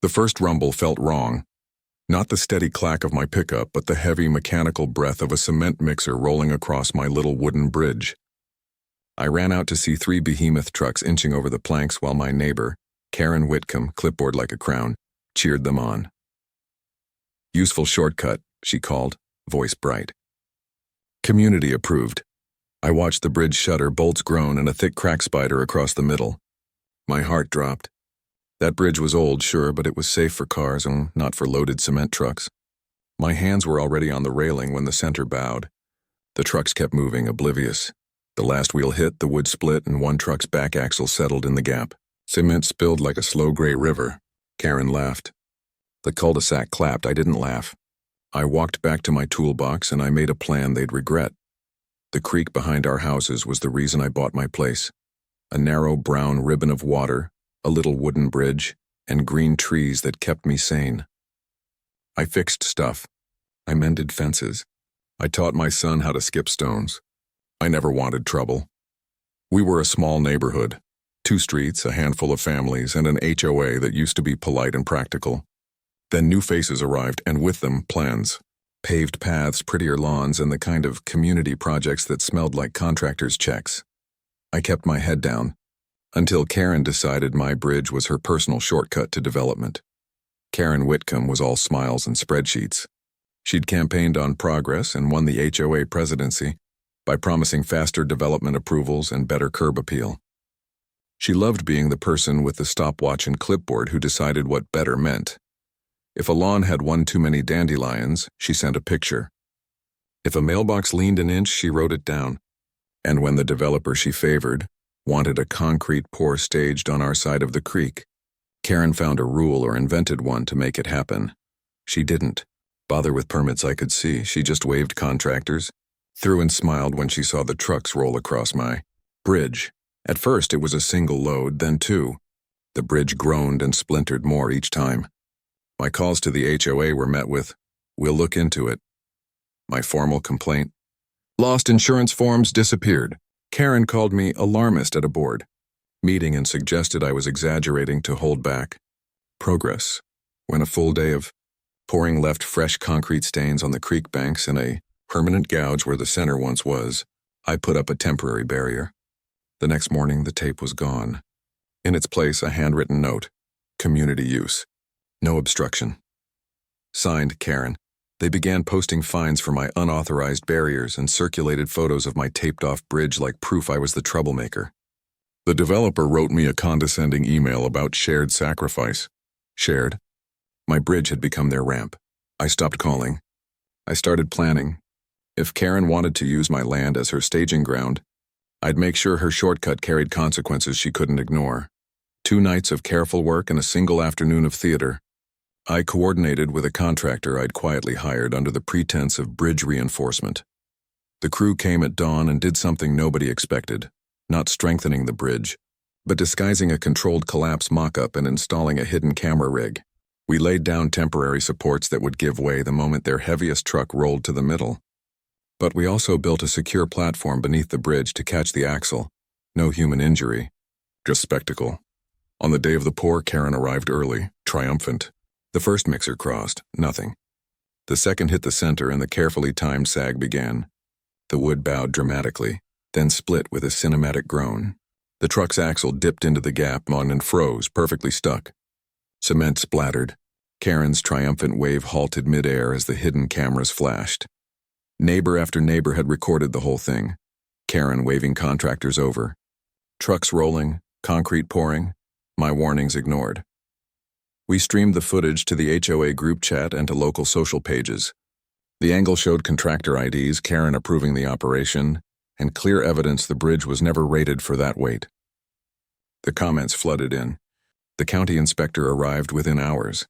The first rumble felt wrong. Not the steady clack of my pickup, but the heavy mechanical breath of a cement mixer rolling across my little wooden bridge. I ran out to see 3 behemoth trucks inching over the planks while my neighbor, Karen Whitcomb, clipboard like a crown, cheered them on. "Useful shortcut," she called, voice bright. "Community approved." I watched the bridge shudder, bolts groan, and a thick crack spider across the middle. My heart dropped. That bridge was old, sure, but it was safe for cars and not for loaded cement trucks. My hands were already on the railing when the center bowed. The trucks kept moving, oblivious. The last wheel hit, the wood split, and one truck's back axle settled in the gap. Cement spilled like a slow gray river. Karen laughed. The cul-de-sac clapped. I didn't laugh. I walked back to my toolbox and I made a plan they'd regret. The creek behind our houses was the reason I bought my place. A narrow brown ribbon of water, a little wooden bridge, and green trees that kept me sane. I fixed stuff. I mended fences. I taught my son how to skip stones. I never wanted trouble. We were a small neighborhood. 2 streets, a handful of families, and an HOA that used to be polite and practical. Then new faces arrived, and with them, plans. Paved paths, prettier lawns, and the kind of community projects that smelled like contractors' checks. I kept my head down, until Karen decided my bridge was her personal shortcut to development. Karen Whitcomb was all smiles and spreadsheets. She'd campaigned on progress and won the HOA presidency by promising faster development approvals and better curb appeal. She loved being the person with the stopwatch and clipboard who decided what better meant. If a lawn had one too many dandelions, she sent a picture. If a mailbox leaned an inch, she wrote it down. And when the developer she favored wanted a concrete pour staged on our side of the creek, Karen found a rule or invented one to make it happen. She didn't bother with permits I could see. She just waved contractors, threw and smiled when she saw the trucks roll across my bridge. At first it was a single load, then 2. The bridge groaned and splintered more each time. My calls to the HOA were met with, "We'll look into it." My formal complaint, "Lost insurance forms disappeared." Karen called me alarmist at a board meeting and suggested I was exaggerating to hold back progress, when a full day of pouring left fresh concrete stains on the creek banks and a permanent gouge where the center once was. I put up a temporary barrier. The next morning, the tape was gone. In its place, a handwritten note, "Community use. No obstruction." Signed, Karen. They began posting fines for my unauthorized barriers and circulated photos of my taped-off bridge like proof I was the troublemaker. The developer wrote me a condescending email about shared sacrifice. Shared? My bridge had become their ramp. I stopped calling. I started planning. If Karen wanted to use my land as her staging ground, I'd make sure her shortcut carried consequences she couldn't ignore. 2 nights of careful work and a single afternoon of theater. I coordinated with a contractor I'd quietly hired under the pretense of bridge reinforcement. The crew came at dawn and did something nobody expected, not strengthening the bridge, but disguising a controlled collapse mock-up and installing a hidden camera rig. We laid down temporary supports that would give way the moment their heaviest truck rolled to the middle. But we also built a secure platform beneath the bridge to catch the axle. No human injury, just spectacle. On the day of the pour, Karen arrived early, triumphant. The first mixer crossed, nothing. The second hit the center and the carefully timed sag began. The wood bowed dramatically, then split with a cinematic groan. The truck's axle dipped into the gap and froze, perfectly stuck. Cement splattered. Karen's triumphant wave halted midair as the hidden cameras flashed. Neighbor after neighbor had recorded the whole thing. Karen waving contractors over. Trucks rolling, concrete pouring, my warnings ignored. We streamed the footage to the HOA group chat and to local social pages. The angle showed contractor IDs, Karen approving the operation, and clear evidence the bridge was never rated for that weight. The comments flooded in. The county inspector arrived within hours.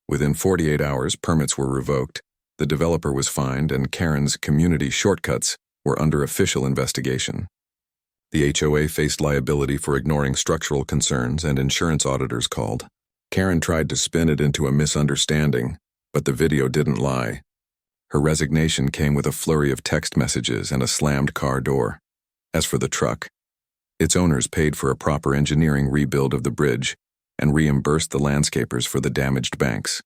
Within 48 hours, permits were revoked, the developer was fined, and Karen's community shortcuts were under official investigation. The HOA faced liability for ignoring structural concerns, and insurance auditors called. Karen tried to spin it into a misunderstanding, but the video didn't lie. Her resignation came with a flurry of text messages and a slammed car door. As for the truck, its owners paid for a proper engineering rebuild of the bridge, and reimbursed the landscapers for the damaged banks.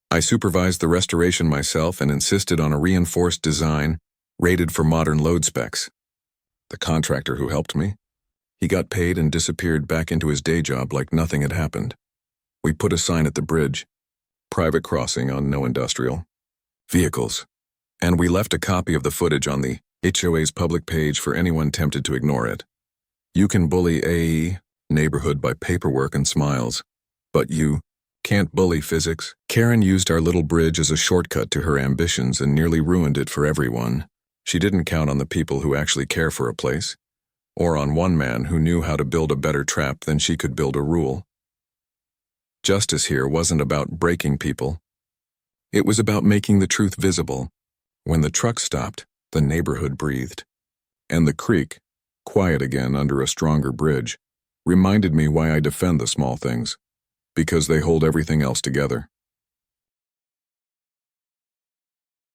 I supervised the restoration myself and insisted on a reinforced design rated for modern load specs. The contractor who helped me, he got paid and disappeared back into his day job like nothing had happened. We put a sign at the bridge, private crossing on no industrial vehicles, and we left a copy of the footage on the HOA's public page for anyone tempted to ignore it. You can bully a neighborhood by paperwork and smiles, but you can't bully physics. Karen used our little bridge as a shortcut to her ambitions and nearly ruined it for everyone. She didn't count on the people who actually care for a place, or on one man who knew how to build a better trap than she could build a rule. Justice here wasn't about breaking people. It was about making the truth visible. When the truck stopped, the neighborhood breathed. And the creek, quiet again under a stronger bridge, reminded me why I defend the small things, because they hold everything else together.